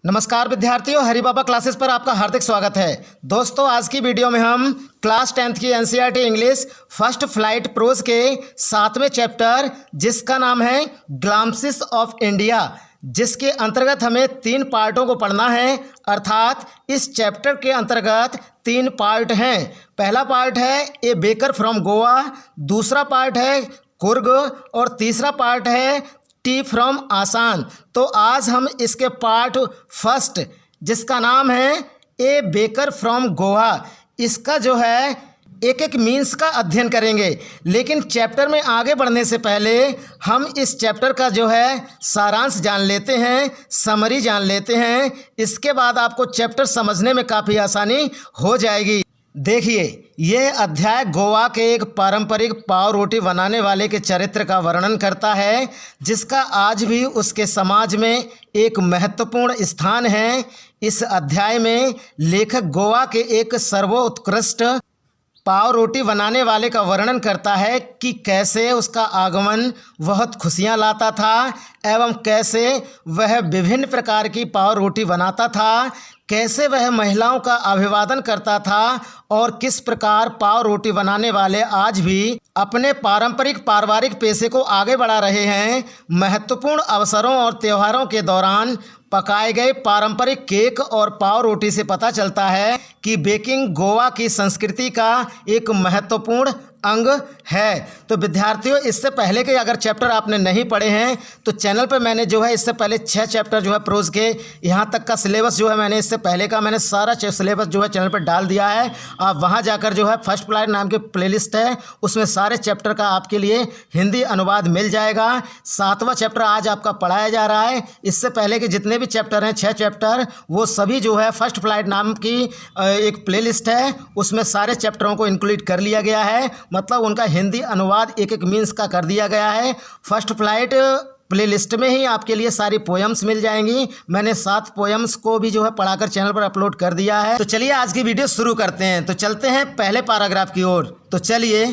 नमस्कार विद्यार्थियों, हरि बाबा क्लासेस पर आपका हार्दिक स्वागत है। दोस्तों, आज की वीडियो में हम क्लास 10th की NCERT English first flight prose के 7वें चैप्टर जिसका नाम है ग्लाम्सिस ऑफ इंडिया, जिसके अंतर्गत हमें 3 पार्टों को पढ़ना है। अर्थात इस चैप्टर के अंतर्गत 3 पार्ट हैं। पहला पार्ट है ए बेकर फ्रॉम गोवा, दूसरा पार्ट है कुर्ग और तीसरा पार्ट है टी फ्रॉम आसाम। तो आज हम इसके पार्ट फर्स्ट जिसका नाम है ए बेकर फ्रॉम गोवा, इसका जो है एक एक मीन्स का अध्ययन करेंगे। लेकिन चैप्टर में आगे बढ़ने से पहले हम इस चैप्टर का जो है सारांश जान लेते हैं, समरी जान लेते हैं। इसके बाद आपको चैप्टर समझने में काफ़ी आसानी हो जाएगी। देखिए, यह अध्याय गोवा के एक पारंपरिक पाव रोटी बनाने वाले के चरित्र का वर्णन करता है, जिसका आज भी उसके समाज में एक महत्वपूर्ण स्थान है। इस अध्याय में लेखक गोवा के एक सर्वोत्कृष्ट पाव रोटी बनाने वाले का वर्णन करता है कि कैसे उसका आगमन बहुत खुशियां लाता था एवं कैसे वह विभिन्न प्रकार की पाव रोटी बनाता था, कैसे वह महिलाओं का अभिवादन करता था और किस प्रकार पाव रोटी बनाने वाले आज भी अपने पारंपरिक पारिवारिक पेशे को आगे बढ़ा रहे हैं। महत्वपूर्ण अवसरों और त्योहारों के दौरान पकाए गए पारंपरिक केक और पाव रोटी से पता चलता है कि बेकिंग गोवा की संस्कृति का एक महत्वपूर्ण अंग है। तो विद्यार्थियों, इससे पहले के अगर चैप्टर आपने नहीं पढ़े हैं तो चैनल पर मैंने जो है इससे पहले 6 चैप्टर जो है प्रोज के यहाँ तक का सिलेबस जो है मैंने इससे पहले का मैंने सारा सिलेबस जो है चैनल पर डाल दिया है। आप वहाँ जाकर जो है फर्स्ट फ्लाइट नाम की प्लेलिस्ट है, उसमें सारे चैप्टर का आपके लिए हिंदी अनुवाद मिल जाएगा। 7वां चैप्टर आज आपका पढ़ाया जा रहा है। इससे पहले के जितने भी चैप्टर हैं 6 चैप्टर, वो सभी जो है फर्स्ट फ्लाइट नाम की एक प्लेलिस्ट है, उसमें सारे चैप्टरों को इंक्लूड कर लिया गया है। मतलब उनका हिंदी अनुवाद एक एक मीन्स का कर दिया गया है। फर्स्ट फ्लाइट प्लेलिस्ट में ही आपके लिए सारी पोएम्स मिल जाएंगी। मैंने 7 पोएम्स को भी जो है पढ़ाकर चैनल पर अपलोड कर दिया है। तो चलिए आज की वीडियो शुरू करते हैं। तो चलते हैं पहले पैराग्राफ की ओर। तो चलिए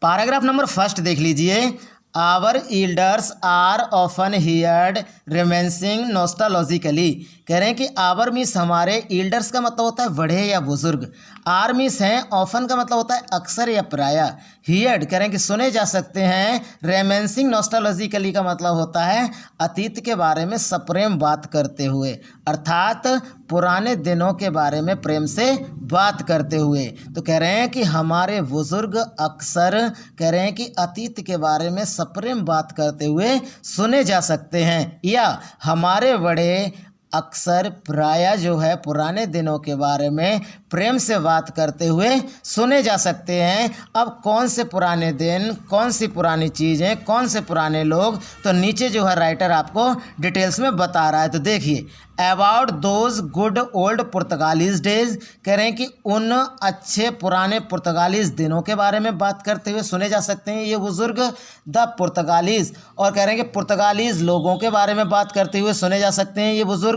पैराग्राफ नंबर 1 देख लीजिए। Our elders are often heard reminiscing nostalgically. कह रहे हैं कि आवर मीन्स हमारे, एल्डर्स का मतलब होता है बड़े या बुजुर्ग, आर मीन्स हैं, ऑफन का मतलब होता है अक्सर या प्रायः, हियर्ड कह रहे हैं कि सुने जा सकते हैं, रेमेंसिंग नॉस्टैल्जिकली का मतलब होता है अतीत के बारे में सप्रेम बात करते हुए, अर्थात पुराने दिनों के बारे में प्रेम से बात करते हुए। तो कह रहे हैं कि हमारे बुजुर्ग अक्सर कह रहे हैं कि अतीत के बारे में सप्रेम बात करते हुए सुने जा सकते हैं, या हमारे बड़े अक्सर प्रायः जो है पुराने दिनों के बारे में प्रेम से बात करते हुए सुने जा सकते हैं। अब कौन से पुराने दिन, कौन सी पुरानी चीज़ें, कौन से पुराने लोग, तो नीचे जो है राइटर आपको डिटेल्स में बता रहा है। तो देखिए, about those good old Portuguese days, कह रहे हैं कि उन अच्छे पुराने पुर्तगालीज दिनों के बारे में बात करते हुए सुने जा सकते हैं ये बुजुर्ग, द पुर्तगालीज, और कह रहे हैं कि पुर्तगालीज लोगों के बारे में बात करते हुए सुने जा सकते हैं ये बुजुर्ग,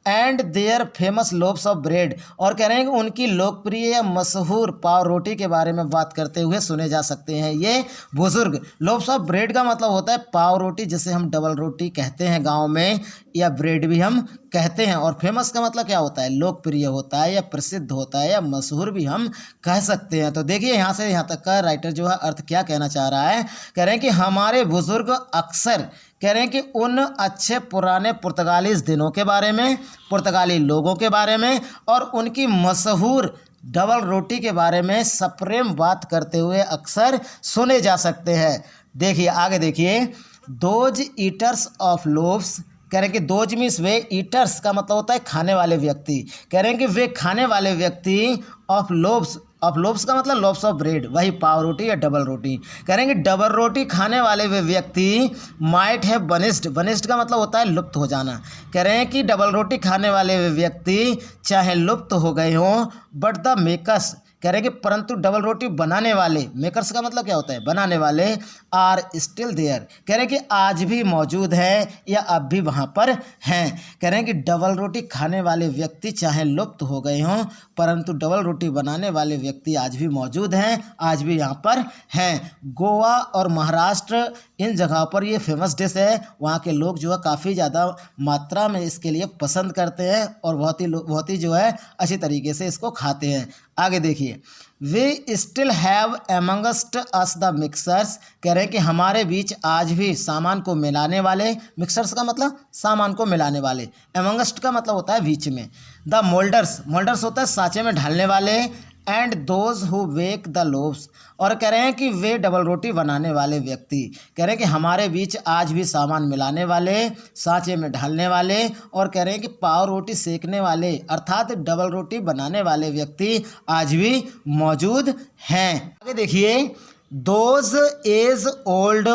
and their famous loaves of bread, और कह रहे हैं कि उनकी लोकप्रिय या मशहूर पाव रोटी के बारे में बात करते हुए सुने जा सकते हैं ये बुजुर्ग। लोव्स ऑफ ब्रेड का मतलब होता है पाव रोटी, जिसे हम डबल रोटी कहते हैं गांव में, या ब्रेड भी हम कहते हैं। और फेमस का मतलब क्या होता है, लोकप्रिय होता है या प्रसिद्ध होता है या मशहूर भी हम कह सकते हैं। तो देखिए यहाँ से यहाँ तक का राइटर जो है अर्थ क्या कहना चाह रहा है। कह रहे हैं कि हमारे बुजुर्ग अक्सर, कह रहे हैं कि उन अच्छे पुराने पुर्तगालीज दिनों के बारे में, पुर्तगाली लोगों के बारे में और उनकी मशहूर डबल रोटी के बारे में सप्रेम बात करते हुए अक्सर सुने जा सकते हैं। देखिए आगे देखिए, दोज ईटर्स ऑफ लोव्स, कह रहे हैं कि दोज मीन्स वे, ईटर्स का मतलब होता है खाने वाले व्यक्ति, कह रहे हैं कि वे खाने वाले व्यक्ति, ऑफ लोव्स, ऑफ लोव्स का मतलब लोव्स ऑफ ब्रेड, वही पाव रोटी या डबल रोटी, कह रहे हैं कि डबल रोटी खाने वाले वे व्यक्ति माइट है बनिस्ड, बनिस्ड का मतलब होता है लुप्त हो जाना, कह रहे हैं कि डबल रोटी खाने वाले वे व्यक्ति चाहे लुप्त हो गए हों, बट द मेकर्स, कह रहे हैं कि परंतु डबल रोटी बनाने वाले, मेकर्स का मतलब क्या होता है, बनाने वाले, आर स्टिल देयर, कह रहे हैं कि आज भी मौजूद है या अब भी वहाँ पर हैं। कह रहे हैं कि डबल रोटी खाने वाले व्यक्ति चाहे लुप्त हो गए हों, परंतु डबल रोटी बनाने वाले व्यक्ति आज भी मौजूद हैं, आज भी यहाँ पर हैं। गोवा और महाराष्ट्र इन जगहों पर ये फेमस डिश है। वहाँ के लोग जो है काफ़ी ज़्यादा मात्रा में इसके लिए पसंद करते हैं और बहुत ही जो है अच्छी तरीके से इसको खाते हैं। आगे देखिए, we still have amongst us the mixers, कह रहे हैं कि हमारे बीच आज भी सामान को मिलाने वाले, मिक्सर्स का मतलब सामान को मिलाने वाले, एमंगस्ट का मतलब होता है बीच में, द मोल्डर्स, मोल्डर्स होता है सांचे में ढालने वाले, and those who wake the loaves, और कह रहे हैं कि वे डबल रोटी बनाने वाले व्यक्ति, कह रहे हैं कि हमारे बीच आज भी सामान मिलाने वाले, सांचे में ढालने वाले, और कह रहे हैं कि पाव रोटी सेकने वाले अर्थात डबल रोटी बनाने वाले व्यक्ति आज भी मौजूद हैं। आगे देखिए, those age old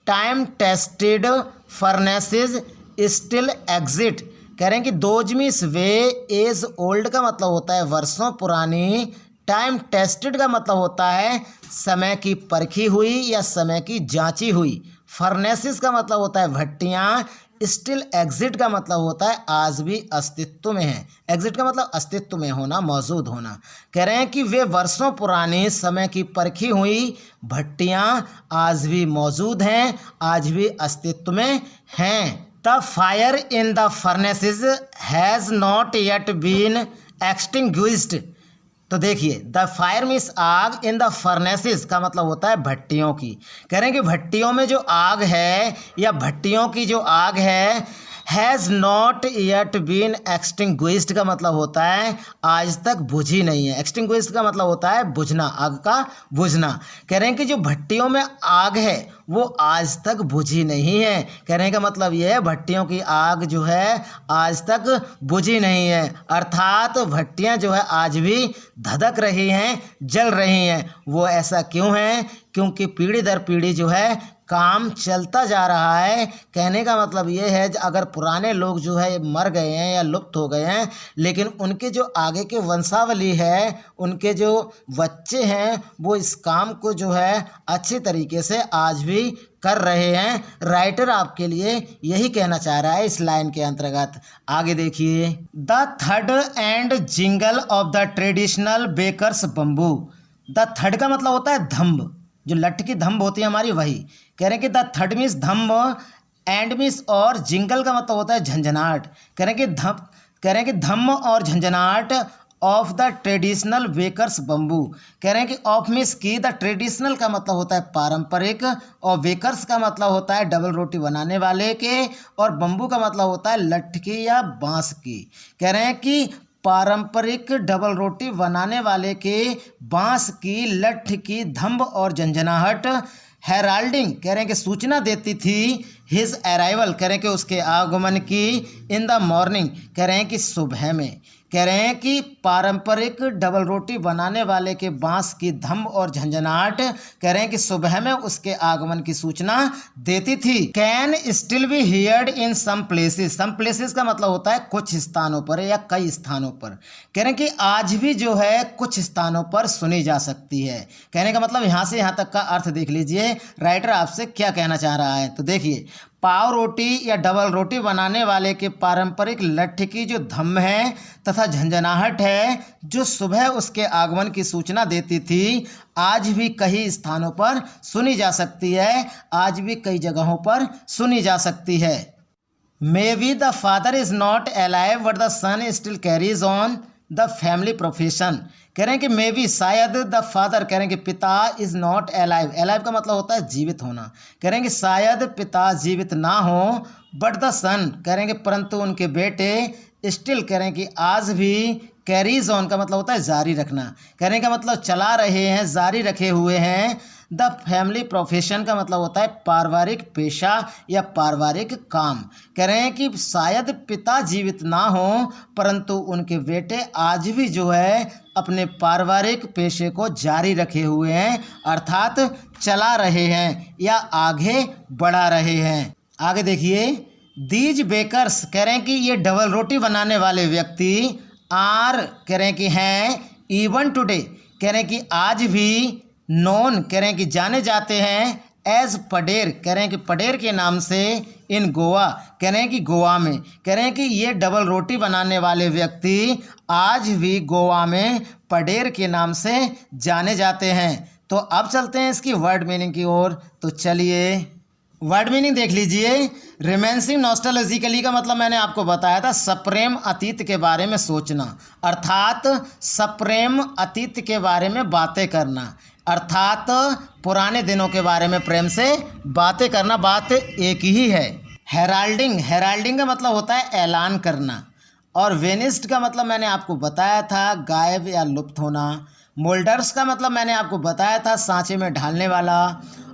time tested furnaces still exist, कह रहे हैं कि दोज मीन्स वे, एज ओल्ड का मतलब होता है वर्षों पुरानी, टाइम टेस्टेड का मतलब होता है समय की परखी हुई या समय की जांची हुई, फर्नेसिस का मतलब होता है भट्टियाँ, स्टिल एग्जिट का मतलब होता है आज भी अस्तित्व में है। एग्जिट का मतलब अस्तित्व में होना, मौजूद होना। कह रहे हैं कि वे वर्षों पुरानी समय की परखी हुई भट्टियाँ आज भी मौजूद हैं, आज भी अस्तित्व में हैं। The fire in the furnaces has not yet been extinguished, तो देखिए द फायर मीन्स आग, इन द फर्नेसेस का मतलब होता है भट्टियों की, कह रहे हैं कि भट्टियों में जो आग है या भट्टियों की जो आग है, has not yet been extinguished का मतलब होता है आज तक बुझी नहीं है। एक्सटिंग्विश्ड का मतलब होता है बुझना, आग का बुझना। कह रहे हैं कि जो भट्टियों में आग है वो आज तक बुझी नहीं है। कहने का मतलब ये है भट्टियों की आग जो है आज तक बुझी नहीं है, अर्थात भट्टियाँ जो है आज भी धधक रही हैं, जल रही हैं। वो ऐसा क्यों है? क्योंकि पीढ़ी दर पीढ़ी जो है काम चलता जा रहा है। कहने का मतलब ये है अगर पुराने लोग जो है मर गए हैं या लुप्त हो गए हैं, लेकिन उनके जो आगे के वंशावली है, उनके जो बच्चे हैं, वो इस काम को जो है अच्छी तरीके से आज भी कर रहे हैं। राइटर आपके लिए यही कहना चाह रहा है इस लाइन के अंतर्गत। आगे देखिए, द थर्ड and jingle of the traditional bakers bamboo. The थर्ड का मतलब होता है धम्ब, जो लठ की धम्ब होती है हमारी, वही कह रहे हैं कि द थर्ड मीन्स धम्ब, एंड मीन्स और जिंगल का मतलब होता है झंझनाहट। कह रहे हैं कि धम्म और झंझनाहट of the traditional bakers bamboo. कह रहे हैं कि ऑफ मीन्स की, द ट्रेडिशनल का मतलब होता है पारंपरिक, और बेकर्स का मतलब होता है डबल रोटी बनाने वाले के, और बम्बू का मतलब होता है लठ की या बांस की। कह रहे हैं कि पारंपरिक डबल रोटी बनाने वाले के, बांस की, लठ की, धम्ब और झंझनाहट हेराल्डिंग, कह रहे हैं कि सूचना देती थी हिज अराइवल, कह रहे हैं कि उसके आगमन की, इन द मॉर्निंग, कह रहे हैं कि सुबह में। कह रहे हैं कि पारंपरिक डबल रोटी बनाने वाले के बांस की धम्ब और झंझनाहट, कह रहे हैं कि सुबह में उसके आगमन की सूचना देती थी। Can still be heard in some places. Some places का मतलब होता है कुछ स्थानों पर या कई स्थानों पर। कह रहे हैं कि आज भी जो है कुछ स्थानों पर सुनी जा सकती है। कहने का मतलब यहाँ से यहाँ तक का अर्थ देख लीजिए राइटर आपसे क्या कहना चाह रहा है। तो देखिए, पाव रोटी या डबल रोटी बनाने वाले के पारंपरिक लठ की जो धम्म है तथा झंझनाहट है, जो सुबह उसके आगमन की सूचना देती थी, आज भी कई स्थानों पर सुनी जा सकती है, आज भी कई जगहों पर सुनी जा सकती है। May be the father is not alive but the son still carries on the family profession. कह रहे हैं कि मे बी शायद, द फादर कह रहे हैं कि पिता इज़ नॉट अलाइव, अलाइव का मतलब होता है जीवित होना। कह रहे हैं कि शायद पिता जीवित ना हो, बट द सन कह रहे हैं कि परंतु उनके बेटे स्टिल कह रहे हैं कि आज भी, कैरीज ऑन का मतलब होता है जारी रखना, कहने का मतलब चला रहे हैं, जारी रखे हुए हैं। द फैमिली प्रोफेशन का मतलब होता है पारिवारिक पेशा या पारिवारिक काम। कह रहे हैं कि शायद पिता जीवित ना हो, परंतु उनके बेटे आज भी जो है अपने पारिवारिक पेशे को जारी रखे हुए हैं, अर्थात चला रहे हैं या आगे बढ़ा रहे हैं। आगे देखिए, दीज बेकर्स कह रहे हैं कि ये डबल रोटी बनाने वाले व्यक्ति आर कह रहे हैं कि हैं इवन टुडे, कह रहे हैं कि आज भी नोन कह रहे हैं कि जाने जाते हैं एज पडेर, कह रहे हैं कि पडेर के नाम से इन गोवा, कह रहे हैं कि गोवा में, कह रहे हैं कि ये डबल रोटी बनाने वाले व्यक्ति आज भी गोवा में पडेर के नाम से जाने जाते हैं। तो अब चलते हैं इसकी वर्ड मीनिंग की ओर। तो चलिए वर्ड मीनिंग देख लीजिए। रिमेंसिंग नॉस्टैल्जिकली का मतलब मैंने आपको बताया था सप्रेम अतीत के बारे में सोचना, अर्थात सप्रेम अतीत के बारे में बातें करना, अर्थात पुराने दिनों के बारे में प्रेम से बातें करना, बात एक ही है। हेराल्डिंग, हेराल्डिंग का मतलब होता है ऐलान करना। और वेनिस्ड का मतलब मैंने आपको बताया था गायब या लुप्त होना। मोल्डर्स का मतलब मैंने आपको बताया था सांचे में ढालने वाला।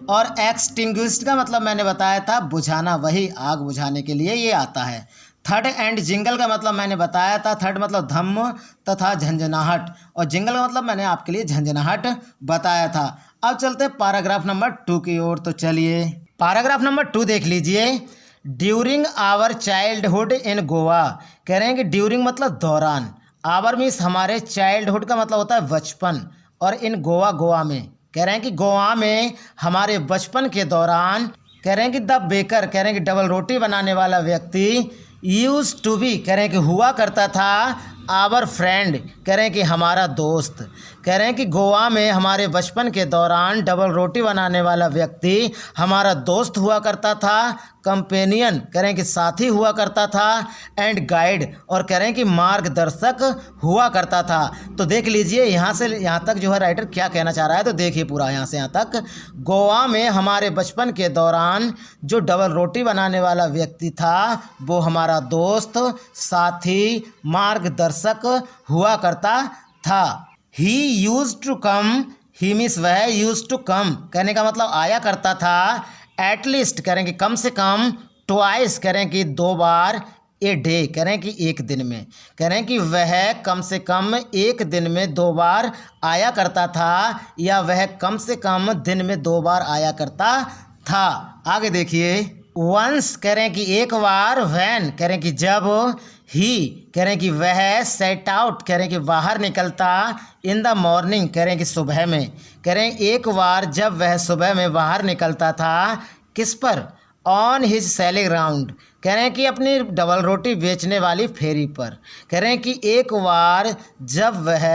और एक्सटिंग्विश्ड का मतलब मैंने बताया था बुझाना, वही आग बुझाने के लिए ये आता है। थर्ड एंड जिंगल का मतलब मैंने बताया था, थर्ड मतलब धम्म तथा झंझनाहट, और जिंगल का मतलब मैंने आपके लिए झंझनाहट बताया था। अब चलते हैं पैराग्राफ नंबर 2 की ओर। तो चलिए पैराग्राफ नंबर 2 देख लीजिए। During our childhood in Goa, कह रहे हैं कि ड्यूरिंग मतलब दौरान, आवर मीन्स हमारे, चाइल्डहुड का मतलब होता है बचपन, और इन गोवा, गोवा में, कह रहे हैं कि गोवा में हमारे बचपन के दौरान, कह रहे हैं कि द बेकर, कह रहे हैं कि डबल रोटी बनाने वाला व्यक्ति, यूज टू बी, कह रहे हैं कि हुआ करता था, आवर फ्रेंड, कह रहे हैं कि हमारा दोस्त, कह रहे हैं कि गोवा में हमारे बचपन के दौरान डबल रोटी बनाने वाला व्यक्ति हमारा दोस्त हुआ करता था, कंपेनियन, कह रहे हैं कि साथी हुआ करता था, एंड गाइड, और कह रहे हैं कि मार्गदर्शक हुआ करता था। तो देख लीजिए यहाँ से यहाँ तक जो है राइटर क्या कहना चाह रहा है। तो देखिए पूरा यहाँ से यहाँ तक, गोवा में हमारे बचपन के दौरान जो डबल रोटी बनाने वाला व्यक्ति था वो हमारा दोस्त, साथी, मार्गदर्शक हुआ करता था। He used to come, he means वह, यूज टू कम कहने का मतलब आया करता था, एटलीस्ट कह रहे हैं कि कम से कम, ट्वाइस कह रहे हैं कि 2 बार, ए डे कह रहे हैं कि एक दिन में, कह रहे हैं कि वह कम से कम एक दिन में 2 बार आया करता था, या वह कम से कम दिन में 2 बार आया करता था। आगे देखिए। वंस कह रहे हैं कि एक बार, वैन कह रहे हैं कि जब, ही कह रहे हैं कि वह, सेट आउट कह रहे हैं कि बाहर निकलता, इन द मॉर्निंग कह रहे हैं कि सुबह में, कह रहे हैं एक बार जब वह सुबह में बाहर निकलता था, किस पर, ऑन हिज सेलिंग राउंड, कह रहे हैं कि अपनी डबल रोटी बेचने वाली फेरी पर, कह रहे हैं कि एक बार जब वह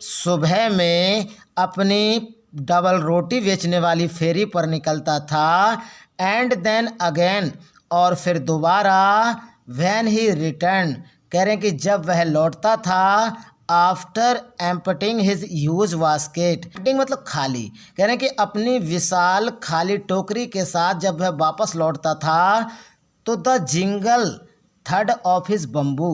सुबह में अपनी डबल रोटी बेचने वाली फेरी पर निकलता था, एंड देन अगेन और फिर दोबारा, व्हेन ही रिटर्न कह रहे हैं कि जब वह लौटता था, after emptying his huge basket, मतलब खाली, कह रहे हैं कि अपनी विशाल खाली टोकरी के साथ जब वह वापस लौटता था, तो the jingle third of his bamboo,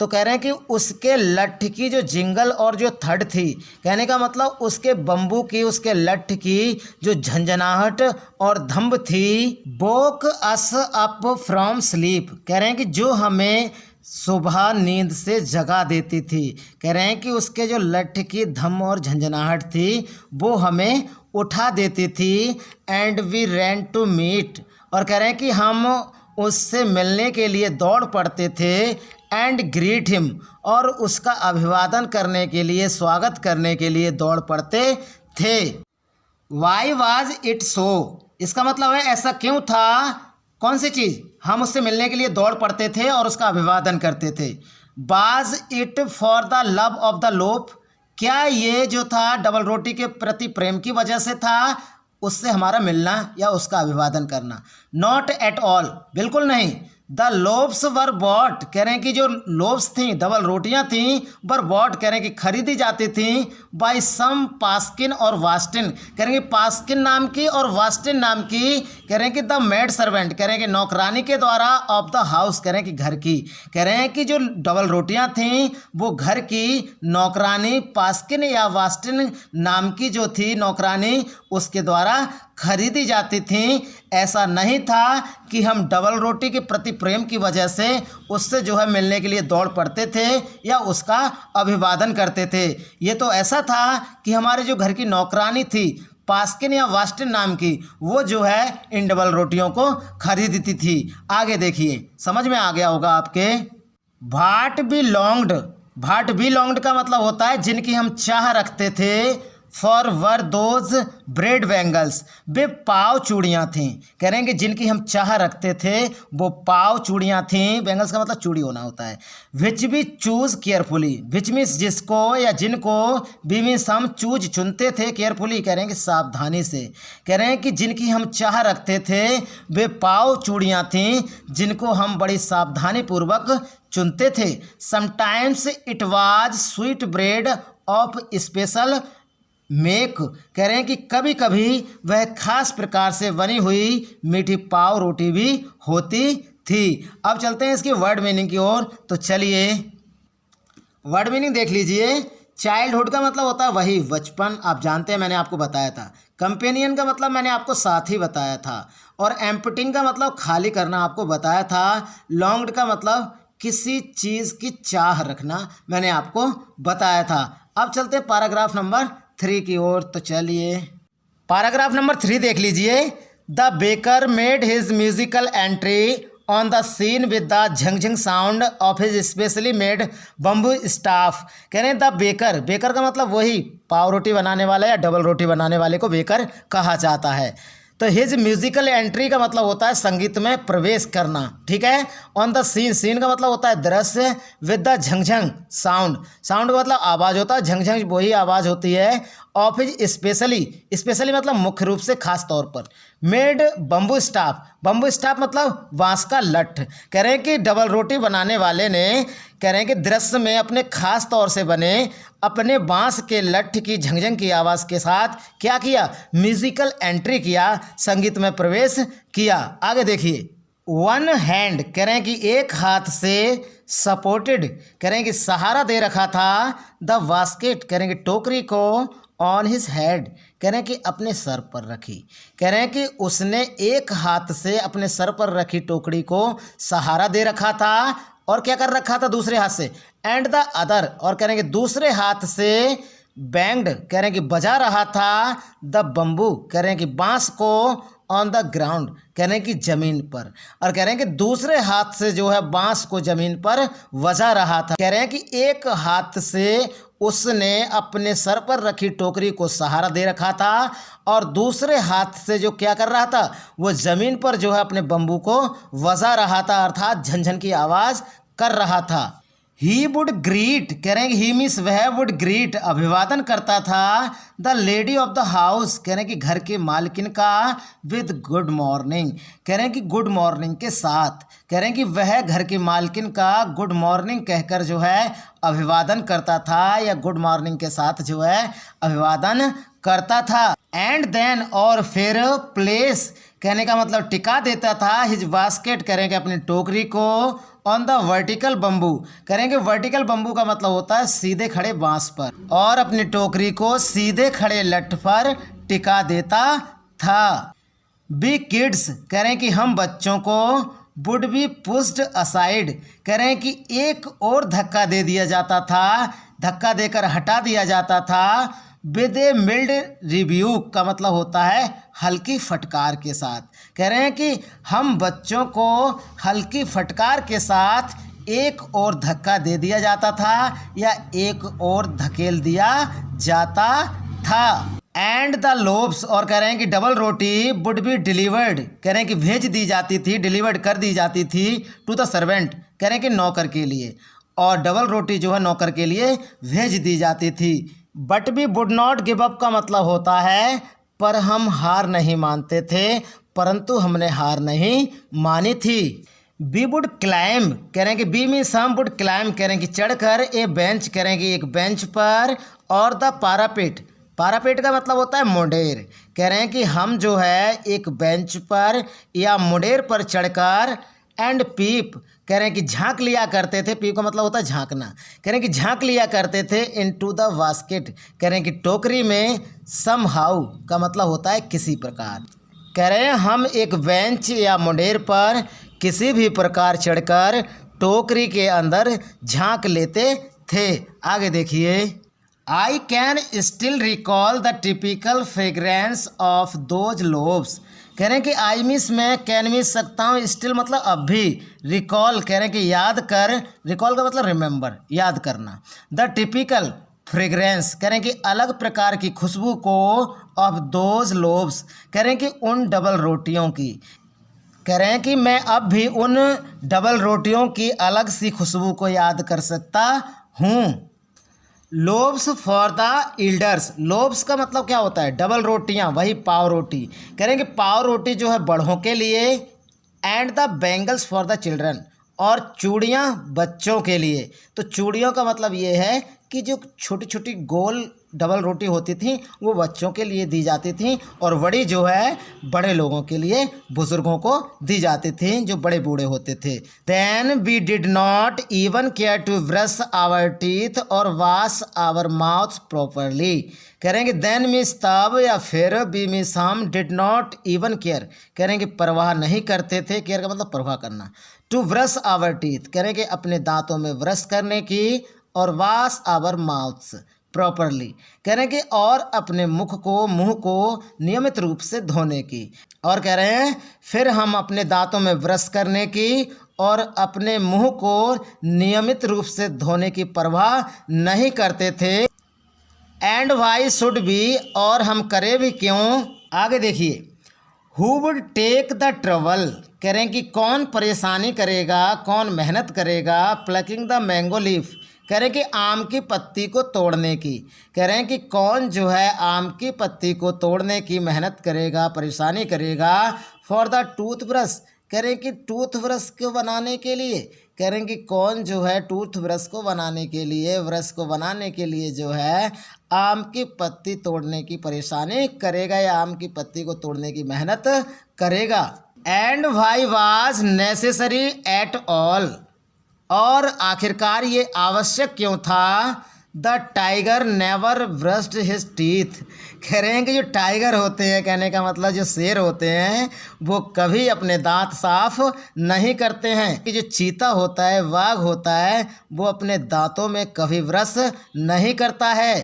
तो कह रहे हैं कि उसके लठ की जो जिंगल और जो थड़ थी, कहने का मतलब उसके बम्बू की, उसके लठ की जो झंझनाहट और धम्ब थी, वोक अस अप फ्रॉम स्लीप, कह रहे हैं कि जो हमें सुबह नींद से जगा देती थी, कह रहे हैं कि उसके जो लठ की धम और झंझनाहट थी वो हमें उठा देती थी, and we ran to meet, और कह रहे हैं कि हम उससे मिलने के लिए दौड़ पड़ते थे, एंड ग्रीट हिम, और उसका अभिवादन करने के लिए, स्वागत करने के लिए दौड़ पड़ते थे। वाई वाज इट सो, इसका मतलब है ऐसा क्यों था, कौन सी चीज़, हम उससे मिलने के लिए दौड़ पड़ते थे और उसका अभिवादन करते थे। Was it for the love of the loaf, क्या ये जो था डबल रोटी के प्रति प्रेम की वजह से था, उससे हमारा मिलना या उसका अभिवादन करना। नॉट एट ऑल, बिल्कुल नहीं। द लोव्स वर बॉट, कह रहे हैं कि जो लोव्स थी, डबल रोटियां थी, वर बॉट कह रहे हैं कि खरीदी जाती थी, बाय सम पास्किन और वास्टिन, कह रहे हैं कि पास्किन नाम की और वास्टिन नाम की, कह रहे हैं कि द मेड सर्वेंट, कह रहे हैं कि नौकरानी के द्वारा, ऑफ द हाउस कह रहे हैं कि घर की, कह रहे हैं कि जो डबल रोटियां थी वो घर की नौकरानी पास्किन या वास्टिन नाम की जो थी नौकरानी, उसके द्वारा खरीदी जाती थी। ऐसा नहीं था कि हम डबल रोटी के प्रति प्रेम की वजह से उससे जो है मिलने के लिए दौड़ पड़ते थे या उसका अभिवादन करते थे। ये तो ऐसा था कि हमारे जो घर की नौकरानी थी पास्किन या वास्टिन नाम की, वो जो है इन डबल रोटियों को खरीदती थी। आगे देखिए, समझ में आ गया होगा आपके। भाट बिलोंग्ड, भाट बी लॉन्ग्ड का मतलब होता है जिनकी हम चाह रखते थे। For were those bread bangles, वे पाव चूड़ियाँ थीं। कह रहे हैं कि जिनकी हम चाह रखते थे वो पाव चूड़ियाँ थीं। बैंगल्स का मतलब चूड़ी होना होता है। विच भी चूज केयरफुली, विच मीन्स जिसको या जिनको, बी मीन्स हम, चूज चुनते थे, केयरफुली कह रहे हैं कि सावधानी से। कह रहे हैं कि जिनकी हम चाह रखते थे वे पाव चूड़ियाँ थीं जिनको हम बड़ी सावधानी पूर्वक चुनते थे। Sometimes it was sweet bread of special make, कह रहे हैं कि कभी कभी वह खास प्रकार से बनी हुई मीठी पाव रोटी भी होती थी। अब चलते हैं इसकी वर्ड मीनिंग की ओर। तो चलिए वर्ड मीनिंग देख लीजिए। चाइल्डहुड का मतलब होता है वही बचपन, आप जानते हैं, मैंने आपको बताया था। कंपेनियन का मतलब मैंने आपको साथ ही बताया था। और एम्प्टिंग का मतलब खाली करना आपको बताया था। लॉन्ग्ड का मतलब किसी चीज़ की चाह रखना, मैंने आपको बताया था। अब चलते हैं पैराग्राफ नंबर 3 की ओर। तो चलिए पैराग्राफ नंबर 3 देख लीजिए। The baker made his musical entry on the scene with the झंझंग sound of his specially made bamboo staff. कह रहे हैं द बेकर, बेकर का मतलब वही पाव रोटी बनाने वाला या डबल रोटी बनाने वाले को बेकर कहा जाता है। तो हिज म्यूजिकल एंट्री का मतलब होता है संगीत में प्रवेश करना, ठीक है। ऑन द सीन, सीन का मतलब होता है दृश्य। विद द झंझंग साउंड, साउंड का मतलब आवाज़ होता है, झंझंग वही आवाज़ होती है। ऑफ हिज स्पेशली, स्पेशली मतलब मुख्य रूप से, खास तौर पर। Made bamboo staff, bamboo staff मतलब बांस का लठ। कह रहे हैं कि डबल रोटी बनाने वाले ने, कह रहे हैं कि दृश्य में अपने खास तौर से बने अपने बांस के लठ की झंझंग की आवाज़ के साथ क्या किया, म्यूजिकल एंट्री किया, संगीत में प्रवेश किया। आगे देखिए। वन हैंड, कह रहे हैं कि एक हाथ से, सपोर्टेड, कह रहे हैं कि सहारा दे रखा था, द बास्केट, कह रहे हैं कि टोकरी को, ऑन हिज हेड, कह रहे हैं कि अपने सर पर रखी। कह रहे हैं कि उसने एक हाथ से अपने सर पर रखी टोकरी को सहारा दे रखा था और क्या कर रखा था दूसरे हाथ से, एंड द अदर, और कह रहे हैं कि दूसरे हाथ से बैंग्ड, कह रहे हैं कि बजा रहा था, द बम्बू, कह रहे हैं कि बांस को, ऑन द ग्राउंड, कह रहे हैं कि ज़मीन पर, और कह रहे हैं कि दूसरे हाथ से जो है बांस को ज़मीन पर बजा रहा था। कह रहे हैं कि एक हाथ से उसने अपने सर पर रखी टोकरी को सहारा दे रखा था और दूसरे हाथ से जो क्या कर रहा था, वो ज़मीन पर जो है अपने बम्बू को बजा रहा था, अर्थात झनझन की आवाज़ कर रहा था। ही वुड ग्रीट, कह रहे हैं कि ही मीन्स वह, वुड ग्रीट अभिवादन करता था, the lady of the house, कह रहे हैं कि घर के मालकिन का, विद गुड मॉर्निंग, कह रहे हैं कि गुड मॉर्निंग के साथ, कह रहे हैं कि वह घर की मालकिन का गुड मॉर्निंग कहकर जो है अभिवादन करता था या गुड मॉर्निंग के साथ जो है अभिवादन करता था। एंड देन, और फिर, प्लेस, कहने का मतलब टिका देता था, हिज बास्केट, कह रहे हैं कि अपनी टोकरी को, ऑन द वर्टिकल बम्बू, करेंगे वर्टिकल बम्बू का मतलब होता है सीधे खड़े बांस पर, और अपनी टोकरी को सीधे खड़े लठ पर टिका देता था। बी किड्स, कह रहे हैं कि हम बच्चों को, वुड बी पुश्ड असाइड, कह रहे हैं कि एक और धक्का दे दिया जाता था, धक्का देकर हटा दिया जाता था। विद ए मिल्ड रिब्यूक का मतलब होता है हल्की फटकार के साथ, कह रहे हैं कि हम बच्चों को हल्की फटकार के साथ एक और धक्का दे दिया जाता था या एक और धकेल दिया जाता था। एंड द लोब्स, और कह रहे हैं कि double roti, would be delivered, कह रहे हैं कि भेज दी जाती थी, डिलीवर्ड कर दी जाती थी, टू द सर्वेंट, कह रहे हैं कि नौकर के लिए, और डबल रोटी जो है नौकर के लिए भेज दी जाती थी। बट भी वुड नॉट गिव अप का मतलब होता है पर हम हार नहीं मानते थे, परंतु हमने हार नहीं मानी थी। बी वुड क्लाइम, कह रहे हैं कि बी मीन्स हम, वुड क्लाइम, कह रहे हैं कि चढ़कर, ए बेंच, कह रहे हैं कि एक बेंच पर, और द पारापेट, पारापेट का मतलब होता है मुंडेर, कह रहे हैं कि हम जो है एक बेंच पर या मुंडेर पर चढ़कर, एंड पीप, कह रहे हैं कि झांक लिया करते थे, पीप का मतलब होता है झांकना, कह रहे हैं कि झांक लिया करते थे, इनटू द बास्केट, कह रहे हैं कि टोकरी में, सम हाउ का मतलब होता है किसी प्रकार, कह रहे हैं हम एक बेंच या मुंडेर पर किसी भी प्रकार चढ़कर टोकरी के अंदर झांक लेते थे। आगे देखिए। I can still recall the typical fragrance of those loaves, कह रहे हैं कि आई मिस मैं कैन मिस सकता हूँ, स्टिल मतलब अब भी, रिकॉल कह रहे हैं कि याद कर, रिकॉल का मतलब रिमेंबर, याद करना, द टिपिकल फ्रेग्रेंस कह रहे हैं कि अलग प्रकार की खुशबू को, ऑफ दोज लोव्स कह रहे हैं कि उन डबल रोटियों की, कह रहे हैं कि मैं अब भी उन डबल रोटियों की अलग सी खुशबू को याद कर सकता हूँ। लोब्स फॉर द इल्डर्स, लोब्स का मतलब क्या होता है, डबल रोटियां, वही पाव रोटी, कह रहे हैं कि पाव रोटी जो है बड़ों के लिए, and the bangles for the children, और चूड़ियां बच्चों के लिए। तो चूड़ियों का मतलब ये है कि जो छोटी छोटी गोल डबल रोटी होती थी वो बच्चों के लिए दी जाती थी, और बड़ी जो है बड़े लोगों के लिए, बुजुर्गों को दी जाती थी जो बड़े बूढ़े होते थे। Then we did not even care to brush our teeth और वॉश आवर माउथ प्रॉपरली, करेंगे देन मीन्स तब, या फिर बी मीन्स हम, डिड नॉट इवन केयर करेंगे परवाह नहीं करते थे, केयर का मतलब परवाह करना, टू ब्रश आवर टीथ करेंगे अपने दांतों में ब्रश करने की, और वॉश आवर माउथ्स प्रॉपरली कह रहे हैं कि और अपने मुंह को नियमित रूप से धोने की, और कह रहे हैं फिर हम अपने दांतों में ब्रश करने की और अपने मुंह को नियमित रूप से धोने की परवाह नहीं करते थे। एंड वाई शुड बी, और हम करें भी क्यों, आगे देखिए, who would take the trouble कह रहे हैं कि कौन परेशानी करेगा, कौन मेहनत करेगा, प्लकिंग द मैंगो लीफ कह रहे हैं कि आम की पत्ती को तोड़ने की, कह रहे हैं कि कौन जो है आम की पत्ती को तोड़ने की मेहनत करेगा, परेशानी करेगा, फॉर द टूथ ब्रश कह रहे हैं कि टूथ ब्रश को बनाने के लिए, कह रहे हैं कि कौन जो है टूथ ब्रश को बनाने के लिए, ब्रश को बनाने के लिए जो है आम की पत्ती तोड़ने की परेशानी करेगा, या आम की पत्ती को तोड़ने की मेहनत करेगा। And why was necessary at all, और आखिरकार ये आवश्यक क्यों था, the tiger never brushed his teeth कह रहे हैं कि जो टाइगर होते हैं, कहने का मतलब जो शेर होते हैं, वो कभी अपने दांत साफ नहीं करते हैं, कि जो चीता होता है, वाघ होता है, वो अपने दांतों में कभी ब्रश नहीं करता है।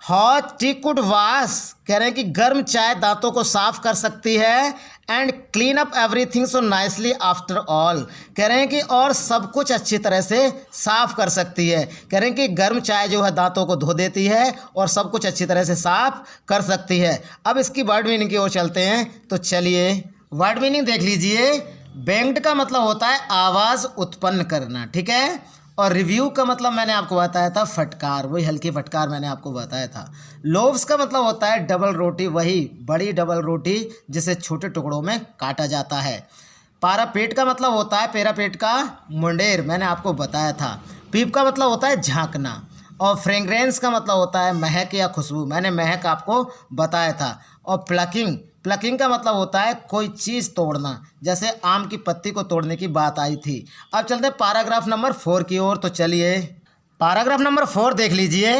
हॉट टी कुड वॉश कह रहे हैं कि गर्म चाय दांतों को साफ कर सकती है, and clean up everything so nicely after all कह रहे हैं कि और सब कुछ अच्छी तरह से साफ कर सकती है, कह रहे हैं कि गर्म चाय जो है दांतों को धो देती है और सब कुछ अच्छी तरह से साफ कर सकती है। अब इसकी वर्ड मीनिंग की ओर चलते हैं, तो चलिए वर्ड मीनिंग देख लीजिए। बैंग्ड का मतलब होता है आवाज़ उत्पन्न करना, ठीक है, और रिव्यू का मतलब मैंने आपको बताया था फटकार, वही हल्की फटकार मैंने आपको बताया था। लोव्स का मतलब होता है डबल रोटी, वही बड़ी डबल रोटी जिसे छोटे टुकड़ों में काटा जाता है। पारापेट का मतलब होता है पेरापेट का मुंडेर, मैंने आपको बताया था। पीप का मतलब होता है झांकना, और फ्रेग्रेंस का मतलब होता है महक या खुशबू, मैंने महक आपको बताया था। और प्लकिंग का मतलब होता है कोई चीज़ तोड़ना, जैसे आम की पत्ती को तोड़ने की बात आई थी। अब चलते हैं पैराग्राफ नंबर 4 की ओर, तो चलिए पैराग्राफ नंबर 4 देख लीजिए।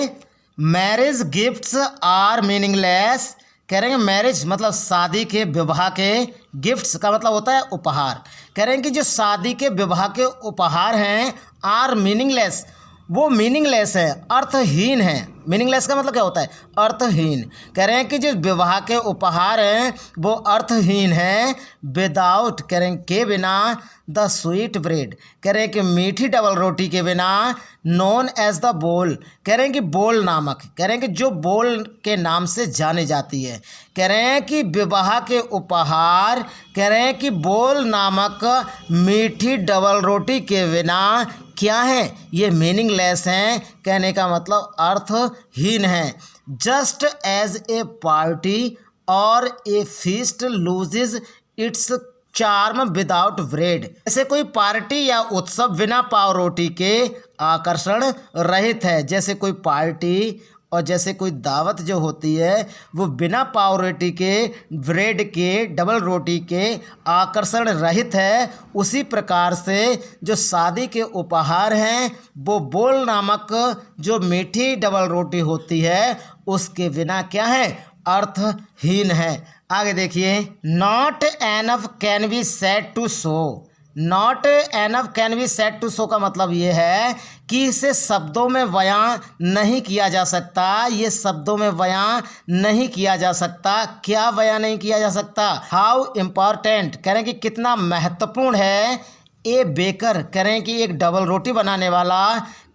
मैरिज गिफ्ट्स आर मीनिंगलेस कह रहे हैं मैरिज मतलब शादी के विवाह के, गिफ्ट्स का मतलब होता है उपहार, कह रहे हैं कि जो शादी के विवाह के उपहार हैं, आर मीनिंगलेस वो मीनिंगलेस है, अर्थहीन है। मीनिंगलेस का मतलब क्या होता है, अर्थहीन। कह रहे हैं कि जो विवाह के उपहार हैं वो अर्थहीन हैं, विदाउट कह रहे हैं के बिना, द स्वीट ब्रेड कह रहे हैं कि मीठी डबल रोटी के बिना, नोन एज द बोल कह रहे हैं कि बोल नामक, कह रहे हैं कि जो बोल के नाम से जानी जाती है, कह रहे हैं कि विवाह के उपहार कह रहे हैं कि बोल नामक मीठी डबल रोटी के बिना क्या है, ये मीनिंगलेस हैं, कहने का मतलब अर्थहीन है। Just as a party or a feast loses its charm without bread, जैसे कोई पार्टी या उत्सव बिना पाव रोटी के आकर्षण रहित है, जैसे कोई पार्टी और जैसे कोई दावत जो होती है वो बिना पाव रोटी के, ब्रेड के, डबल रोटी के आकर्षण रहित है, उसी प्रकार से जो शादी के उपहार हैं वो बोल नामक जो मीठी डबल रोटी होती है उसके बिना क्या है, अर्थहीन है। आगे देखिए, not enough can be said to show, not enough can be said to show का मतलब ये है कि इसे शब्दों में बयां नहीं किया जा सकता। ये शब्दों में बयां नहीं किया जा सकता। क्या बयां नहीं किया जा सकता? हाउ इम्पॉर्टेंट, कह रहे हैं कि कितना महत्वपूर्ण है। ए बेकर, कह रहे हैं कि एक डबल रोटी बनाने वाला,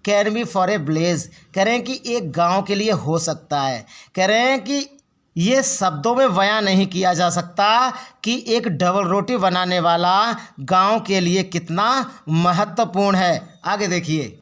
can be for a village, कह रहे हैं कि एक गांव के लिए हो सकता है। कह रहे हैं कि ये शब्दों में बयां नहीं किया जा सकता कि एक डबल रोटी बनाने वाला गांव के लिए कितना महत्वपूर्ण है। आगे देखिए,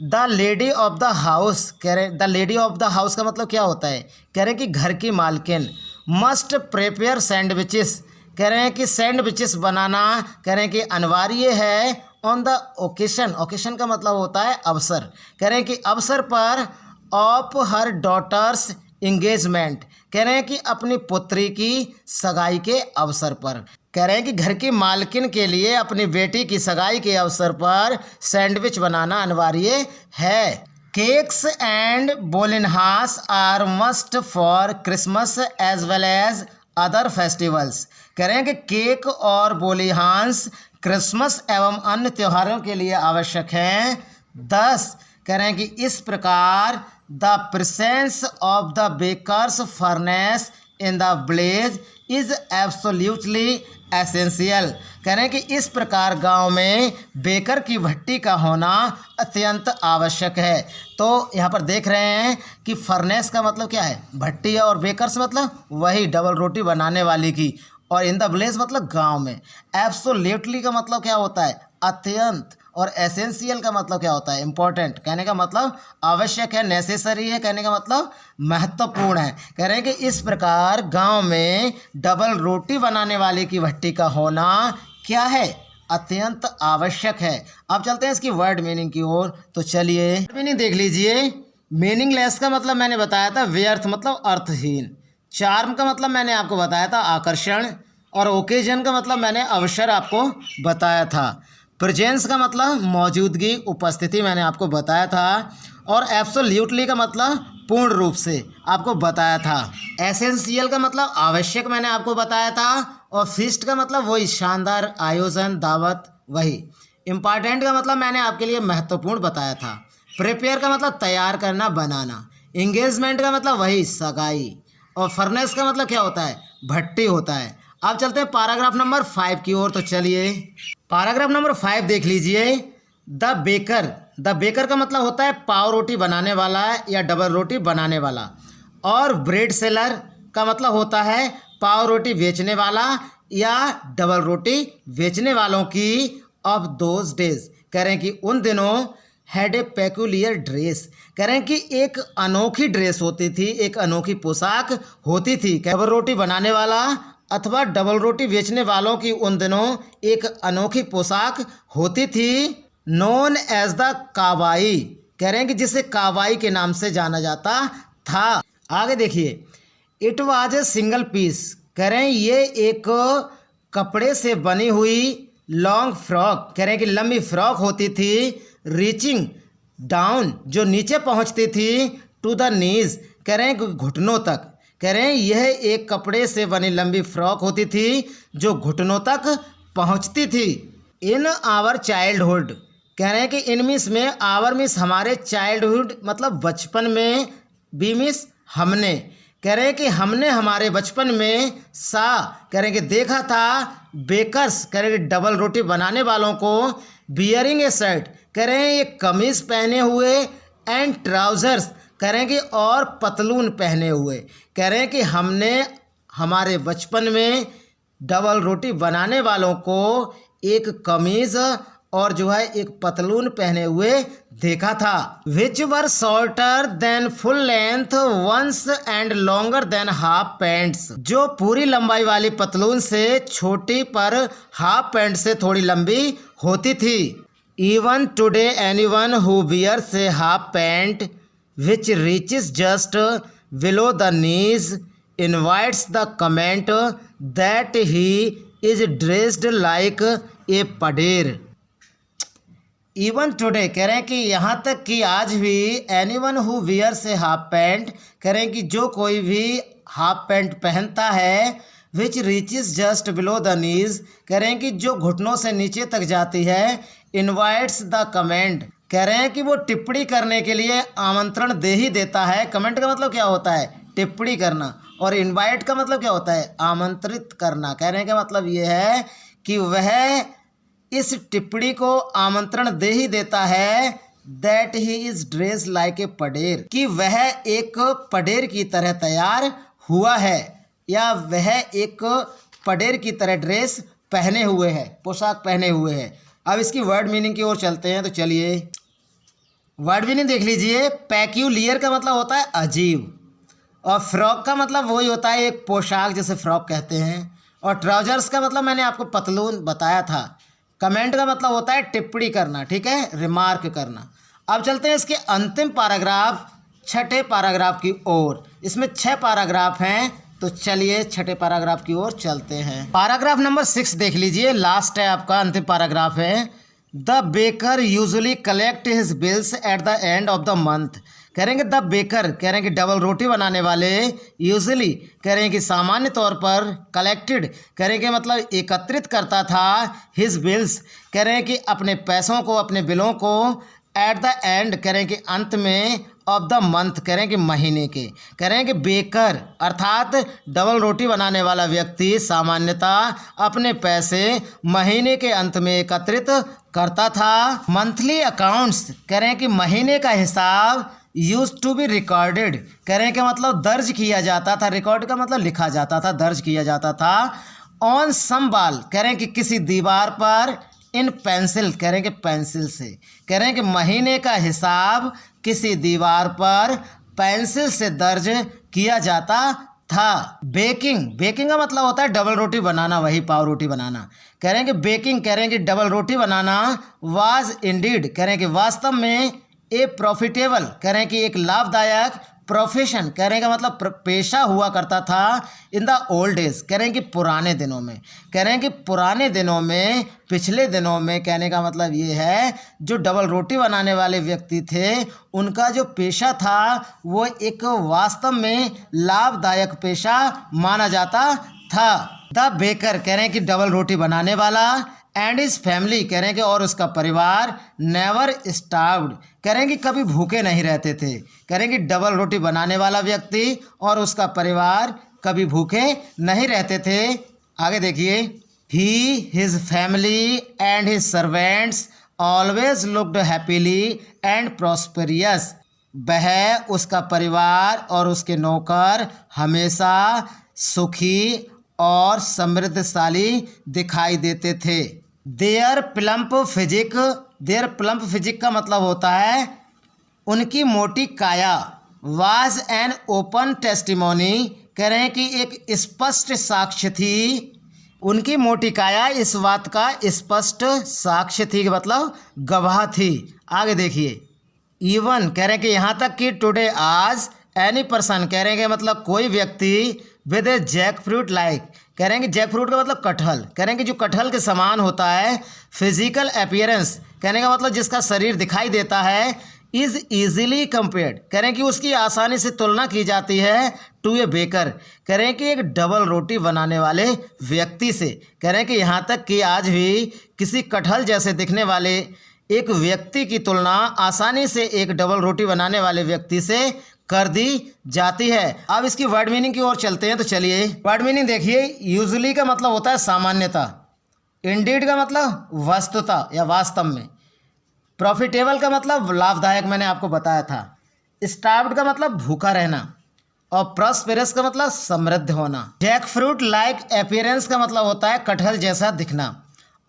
the lady of the house, कह रहे the lady of the house का मतलब क्या होता है? कह रहे हैं कि घर की मालकिन मस्ट प्रिपेयर सैंडविचेस, कह रहे हैं कि सैंडविचेस बनाना, कह रहे हैं कि अनिवार्य है। ऑन द ओकेशन, ओकेशन का मतलब होता है अवसर, कह रहे हैं कि अवसर पर ऑफ हर डॉटर्स इंगेजमेंट, कह रहे हैं कि अपनी पुत्री की सगाई के अवसर पर, कह रहे हैं कि घर की मालकिन के लिए अपनी बेटी की सगाई के अवसर पर सैंडविच बनाना अनिवार्य है। केक्स एंड बोलिनहास are must for Christmas as well as other festivals, कह रहे हैं कि केक और बोलिहांस क्रिसमस एवं अन्य त्योहारों के लिए आवश्यक हैं। 10, कह रहे हैं कि इस प्रकार the presence of the baker's furnace in the village is absolutely essential, कह रहे हैं कि इस प्रकार गांव में बेकर की भट्टी का होना अत्यंत आवश्यक है। तो यहाँ पर देख रहे हैं कि फर्नेस का मतलब क्या है? भट्टी है, और बेकर्स मतलब वही डबल रोटी बनाने वाली की, और इन द ब्लेज मतलब गांव में। एब्सोल्यूटली का मतलब क्या होता है? अत्यंत, और एसेंशियल का मतलब क्या होता है? इम्पोर्टेंट, कहने का मतलब आवश्यक है, नेसेसरी है, कहने का मतलब महत्वपूर्ण है। कह रहे हैं कि इस प्रकार गांव में डबल रोटी बनाने वाले की भट्टी का होना क्या है? अत्यंत आवश्यक है। अब चलते हैं इसकी वर्ड मीनिंग की ओर। तो चलिए मीनिंग देख लीजिए। मीनिंगलेस का मतलब मैंने बताया था व्यर्थ, मतलब अर्थहीन। चार्म का मतलब मैंने आपको बताया था आकर्षण, और ओकेजन का मतलब मैंने अवसर आपको बताया था। प्रेजेंस का मतलब मौजूदगी, उपस्थिति मैंने आपको बताया था। और एब्सोल्यूटली का मतलब पूर्ण रूप से आपको बताया था। एसेंशियल का मतलब आवश्यक मैंने आपको बताया था। और फीस्ट का मतलब वही शानदार आयोजन, दावत, वही। इम्पॉर्टेंट का मतलब मैंने आपके लिए महत्वपूर्ण बताया था। प्रिपेयर का मतलब तैयार करना, बनाना। इंगेजमेंट का मतलब वही सगाई। और फर्नेस का मतलब क्या होता है? भट्टी होता है। अब चलते हैं पैराग्राफ नंबर 5 की ओर। तो चलिए पैराग्राफ नंबर 5 देख लीजिए। द बेकर, द बेकर का मतलब होता है पाव रोटी बनाने वाला या डबल रोटी बनाने वाला। और ब्रेड सेलर का मतलब होता है पाव रोटी बेचने वाला या डबल रोटी बेचने वालों की। ऑफ दोज डेज, कह रहे हैं कि उन दिनों हैड ए पेक्यूलियर ड्रेस, कह रहे हैं कि एक अनोखी ड्रेस होती थी, एक अनोखी पोशाक होती थी। डबल रोटी बनाने वाला अथवा डबल रोटी बेचने वालों की उन दिनों एक अनोखी पोशाक होती थी। नोन एज द कावाई, कह रहे हैं कि जिसे कावाई के नाम से जाना जाता था। आगे देखिए, it was a single piece, कह रहे हैं ये एक कपड़े से बनी हुई लॉन्ग फ्रॉक, कह रहे हैं कि लंबी फ्रॉक होती थी। रीचिंग डाउन, जो नीचे पहुंचती थी। टू द नीज, कह रहे हैं कि घुटनों तक, कह रहे हैं यह एक कपड़े से बनी लंबी फ्रॉक होती थी जो घुटनों तक पहुंचती थी। इन आवर चाइल्डहुड, कह रहे हैं कि इन मिस में, आवर मिस हमारे, चाइल्डहुड मतलब बचपन में, बी मिस हमने, कह रहे हैं कि हमने हमारे बचपन में सा, कह रहे हैं कि देखा था। बेकर्स, कह रहे हैं कि डबल रोटी बनाने वालों को। बियरिंग ए शर्ट, कह रहे हैं ये कमीज पहने हुए। एंड ट्राउजर्स, कह रहे हैं कि और पतलून पहने हुए। कह रहे हैं कि हमने हमारे बचपन में डबल रोटी बनाने वालों को एक कमीज और जो है एक पतलून पहने हुए देखा था। Which were shorter than full length ones and longer than half pants, जो पूरी लंबाई वाली पतलून से छोटी पर हाफ पैंट से थोड़ी लंबी होती थी। Even today anyone who wears a half pant which reaches just below the knees invites the comment that he is dressed like a padeer। Even today, कह रहे हैं कि यहाँ तक कि आज भी, anyone who wears a half pant, कह रहे हैं कि जो कोई भी हाफ पैंट पहनता है। Which reaches just below the knees, कह रहे हैं कि जो घुटनों से नीचे तक जाती है। इनवाइट्स द कमेंट, कह रहे हैं कि वो टिप्पणी करने के लिए आमंत्रण दे ही देता है। कमेंट का मतलब क्या होता है? टिप्पणी करना। और इनवाइट का मतलब क्या होता है? आमंत्रित करना। कहने का मतलब ये है कि वह इस टिप्पणी को आमंत्रण दे ही देता है। That he is dress like a पडेर, कि वह एक पडेर की तरह तैयार हुआ है, या वह एक पडेर की तरह ड्रेस पहने हुए है, पोशाक पहने हुए है। अब इसकी वर्ड मीनिंग की ओर चलते हैं, तो चलिए वर्ड मीनिंग देख लीजिए। पैक्यूलियर का मतलब होता है अजीब, और फ्रॉक का मतलब वही होता है एक पोशाक, जैसे फ्रॉक कहते हैं। और ट्राउजर्स का मतलब मैंने आपको पतलून बताया था। कमेंट का मतलब होता है टिप्पणी करना, ठीक है, रिमार्क करना। अब चलते हैं इसके अंतिम पैराग्राफ, छठे पैराग्राफ की ओर। इसमें 6 पैराग्राफ हैं, तो चलिए छठे पैराग्राफ की ओर चलते हैं। पैराग्राफ नंबर 6 देख लीजिए, लास्ट है आपका, अंतिम पैराग्राफ है। The baker usually collect his bills at the end of the month. कह रहे हैं कि द बेकर, कह रहे हैं कि डबल रोटी बनाने वाले, यूजुअली कह रहे हैं कि सामान्य तौर पर, कलेक्टेड कह रहे हैं कि मतलब एकत्रित करता था, हिज बिल्स कह रहे हैं कि अपने पैसों को, अपने बिलों को, एट द एंड कह रहे हैं कि अंत में, ऑफ द मंथ कह रहे हैं कि महीने के। कह रहे हैं कि बेकर अर्थात डबल रोटी बनाने वाला व्यक्ति सामान्यतः अपने पैसे महीने के अंत में एकत्रित करता था। मंथली अकाउंट्स कह रहे हैं कि महीने का हिसाब यूज टू बी रिकॉर्डेड, कह रहे हैं कि मतलब दर्ज किया जाता था। रिकॉर्ड का मतलब लिखा जाता था, दर्ज किया जाता था। ऑन सम वॉल कह रहे हैं कि किसी दीवार पर, इन पेंसिल कह रहे हैं कि पेंसिल से, कह रहे हैं कि महीने का हिसाब किसी दीवार पर पेंसिल से दर्ज किया जाता था। बेकिंग, बेकिंग का मतलब होता है डबल रोटी बनाना, वही पाव रोटी बनाना। कह रहे हैं कि बेकिंग कह रहे हैं कि double roti banana was Indeed कह रहे हैं कि वास्तव में ए प्रॉफिटेबल कह रहे हैं कि एक लाभदायक प्रोफेशन कह रहे हैं का मतलब पेशा हुआ करता था। इन द ओल्ड डेज कह रहे हैं कि पुराने दिनों में, कह रहे हैं कि पुराने दिनों में, पिछले दिनों में, कहने का मतलब ये है जो डबल रोटी बनाने वाले व्यक्ति थे उनका जो पेशा था वो एक वास्तव में लाभदायक पेशा माना जाता था। द बेकर कह रहे हैं कि डबल रोटी बनाने वाला, एंड इज फैमिली कह रहे हैं कि और उसका परिवार, नेवर स्टार्व्ड कह रहे हैं कि कभी भूखे नहीं रहते थे। कह रहे हैं कि डबल रोटी बनाने वाला व्यक्ति और उसका परिवार कभी भूखे नहीं रहते थे। आगे देखिए, he, his family and his servants always looked happily and prosperous. वह, उसका परिवार और उसके नौकर हमेशा सुखी और समृद्धशाली दिखाई देते थे। Their plump physique, their plump physique का मतलब होता है उनकी मोटी काया। वाज एन ओपन टेस्टिमोनी कह रहे हैं कि एक स्पष्ट साक्ष्य थी। उनकी मोटी काया इस बात का स्पष्ट साक्ष्य थी, मतलब गवाह थी। आगे देखिए, इवन कह रहे हैं कि यहाँ तक कि टुडे आज, एनी पर्सन कह रहे हैं कि मतलब कोई व्यक्ति, with a jackfruit like कह रहे हैं कि जैक फ्रूट का मतलब कटहल, कह रहे हैं कि जो कटहल के समान होता है, फिजिकल अपीयरेंस कहने का मतलब जिसका शरीर दिखाई देता है, इज़ ईजिली कंपेयर्ड कह रहे हैं कि उसकी आसानी से तुलना की जाती है, टू ए बेकर कह रहे हैं कि एक डबल रोटी बनाने वाले व्यक्ति से। कह रहे हैं कि यहाँ तक कि आज भी किसी कटहल जैसे दिखने वाले एक व्यक्ति की तुलना आसानी से एक डबल रोटी बनाने वाले व्यक्ति से कर दी जाती है। अब इसकी वर्ड मीनिंग की ओर चलते हैं, तो चलिए वर्ड मीनिंग देखिए। यूजुअली का मतलब होता है सामान्यतः, इंडीड का मतलब वस्तुतः या वास्तव में, प्रॉफिटेबल का मतलब लाभदायक, मैंने आपको बताया था, स्टार्व्ड का मतलब भूखा रहना, और प्रॉस्पेरस का मतलब समृद्ध होना। जैक फ्रूट लाइक अपीयरेंस का मतलब होता है कटहल जैसा दिखना,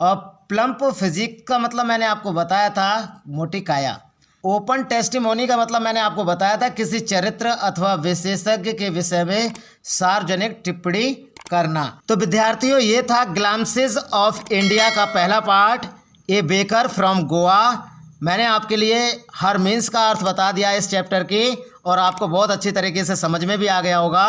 और प्लम्प फिजिक का मतलब मैंने आपको बताया था मोटी काया। ओपन टेस्टिमोनी का मतलब मैंने आपको बताया था किसी चरित्र अथवा विशेषज्ञ के विषय में सार्वजनिक टिप्पणी करना। तो विद्यार्थियों, ये था ग्लांसेस ऑफ इंडिया का पहला part, A baker from Goa. मैंने आपके लिए हर मीन्स का अर्थ बता दिया इस चैप्टर की, और आपको बहुत अच्छी तरीके से समझ में भी आ गया होगा।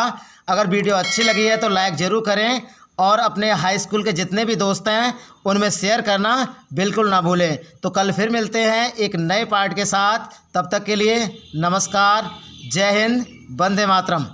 अगर वीडियो अच्छी लगी है तो लाइक ज़रूर करें, और अपने हाई स्कूल के जितने भी दोस्त हैं उनमें शेयर करना बिल्कुल ना भूलें। तो कल फिर मिलते हैं एक नए पार्ट के साथ। तब तक के लिए नमस्कार, जय हिंद, वंदे मातरम।